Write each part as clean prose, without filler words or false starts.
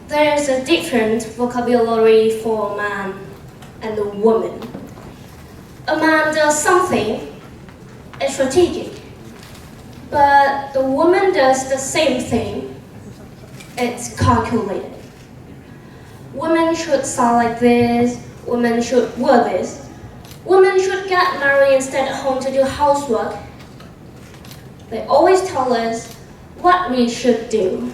there is a different vocabulary for a man and a woman. A man does something, it's strategic, but the woman does the same thing, it's calculated. Women should sound like this, women should wear this, women should get married and stay at home to do housework. They always tell us what we should do.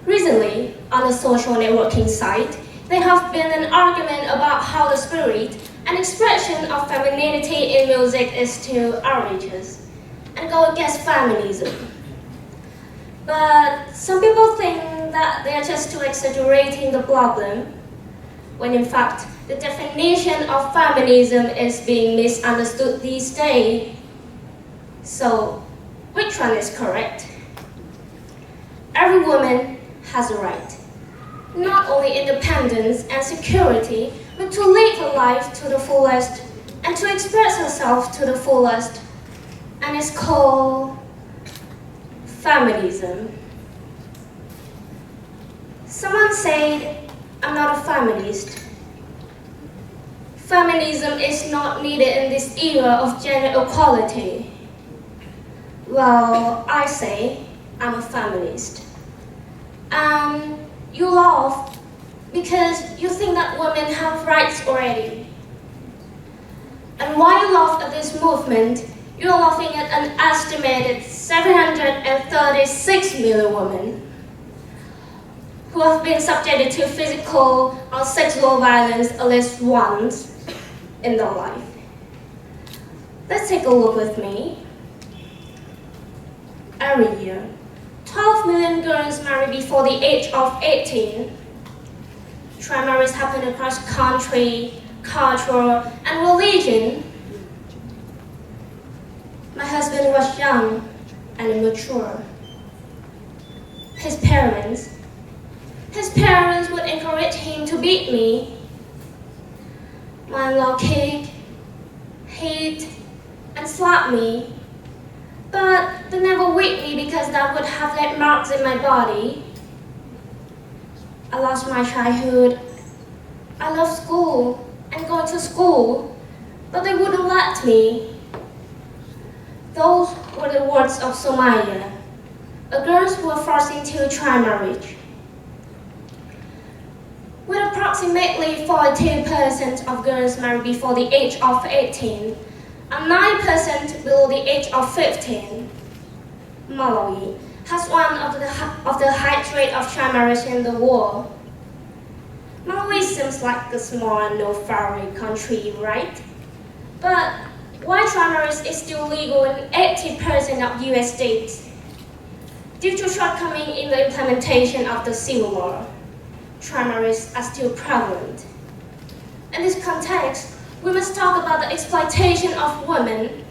Recently, on a social networking site, there have been an argument about how the spirit and expression of femininity in music is too outrageous and go against feminism. But some people think that they are just too exaggerating the problem, when in fact, the definition of feminism is being misunderstood these days. So, which one is correct? Every woman has a right, not only independence and security, but to live her life to the fullest and to express herself to the fullest, and it's called feminism. Someone said, I'm not a feminist. Feminism is not needed in this era of gender equality. Well, I say I'm a feminist. You laugh because you think that women have rights already. And while you laugh at this movement, you're laughing at an estimated 736 million women who have been subjected to physical or sexual violence at least once in their life. Let's take a look with me. Every year, 12 million girls marry before the age of 18. Child marriage happen across country, culture, and religion. My husband was young and immature. His parents would encourage him to beat me. My in-law kicked, hit, and slapped me. But they never whipped me because that would have left marks in my body. I lost my childhood. I loved school and going to school, but they wouldn't let me. Those were the words of Somalia, a girl who was forced into child marriage. With approximately 42% of girls married before the age of 18, and 9% below the age of 15, Malawi has one of the highest rate of child marriage in the world. Malawi seems like a small and no-faraway country, right? But why child marriage is still legal in 80% of US states? Due to shortcoming in the implementation of the civil law, child marriage are still prevalent. In this context, we must talk about the exploitation of women.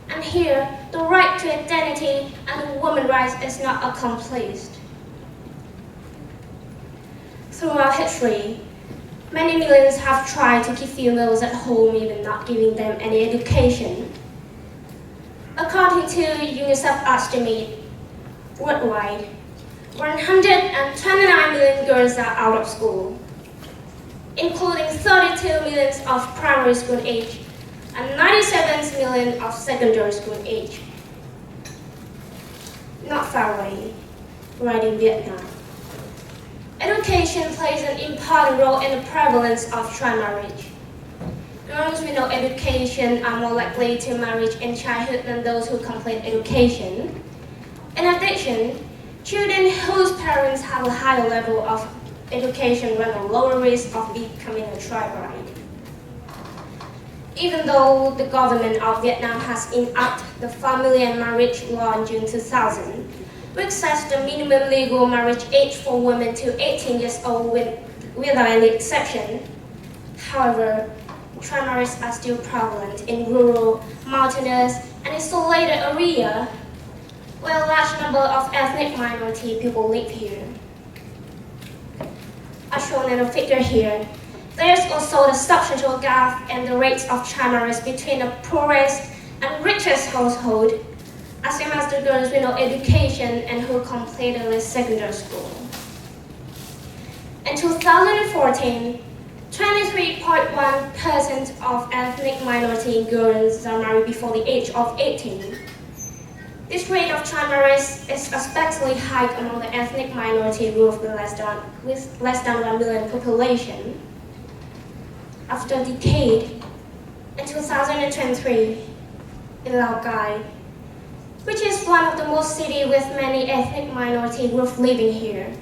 And here, the right to identity and the women's rights is not accomplished. Throughout history, many millions have tried to keep females at home, even not giving them any education. According to UNICEF estimate, worldwide, 129 million girls are out of school, including 32 million of primary school age and 97 million of secondary school age. Not far away, right in Vietnam. Education plays an important role in the prevalence of child marriage. Girls with no education are more likely to marry in childhood than those who complete education. In addition, children whose parents have a higher level of education run a lower risk of becoming a child bride. Even though the government of Vietnam has enacted the Family and Marriage Law in June 2000, which sets the minimum legal marriage age for women to 18 years old without any exception. However, child marriages are still prevalent in rural, mountainous, and isolated areas where a large number of ethnic minority people live here. As shown in the figure here, there is also the substantial gap in the rates of child marriage between the poorest and richest household, as same as the girls with no education and who completed the secondary school. In 2014, 23.1% of ethnic minority girls are married before the age of 18. This rate of child marriage is especially high among the ethnic minority group with less than 1 million population. After a decade, in 2023, in Lao Cai, which is one of the most cities with many ethnic minority groups living here,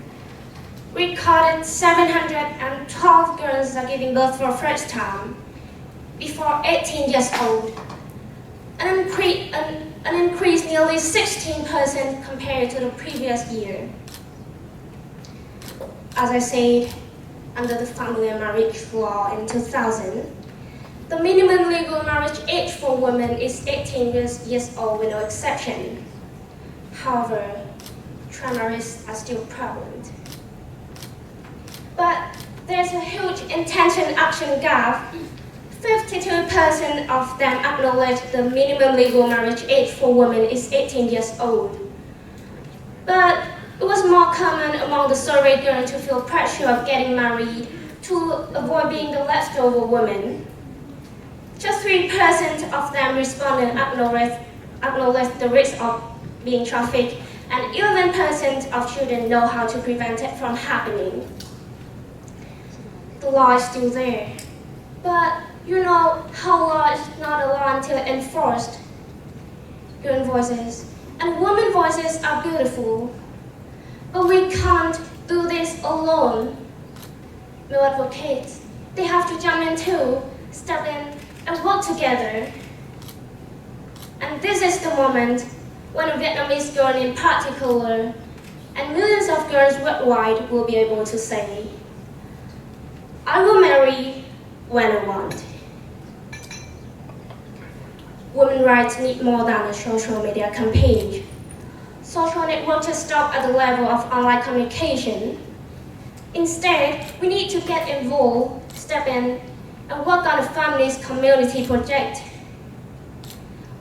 recorded 712 girls are giving birth for the first time before 18 years old, an increase nearly 16% compared to the previous year. As I said, under the family marriage law in 2000, the minimum legal marriage age for women is 18 years old with no exception. However, child marriages are still prevalent. But there's a huge intention-action gap. 52% of them acknowledge the minimum legal marriage age for women is 18 years old. But it was more common among the surveyed girls to feel pressure of getting married to avoid being the leftover woman. Just 3% of them responded acknowledged the risk of being trafficked, and 11% of children know how to prevent it from happening. The law is still there, but you know how law is not a law until enforced. Girl voices and women voices are beautiful, but we can't do this alone. Male advocates, they have to jump in too, step in, and work together. And this is the moment when a Vietnamese girl in particular, and millions of girls worldwide will be able to say, I will marry when I want. Women's rights need more than a social media campaign. Social networks just stop at the level of online communication. Instead, we need to get involved, step in, and work on a feminist community project.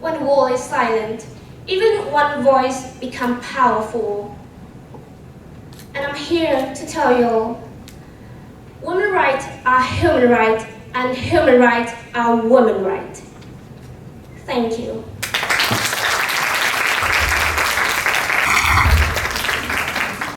When the world is silent, even one voice becomes powerful. And I'm here to tell you, women's rights are human rights, and human rights are women's rights. Thank you.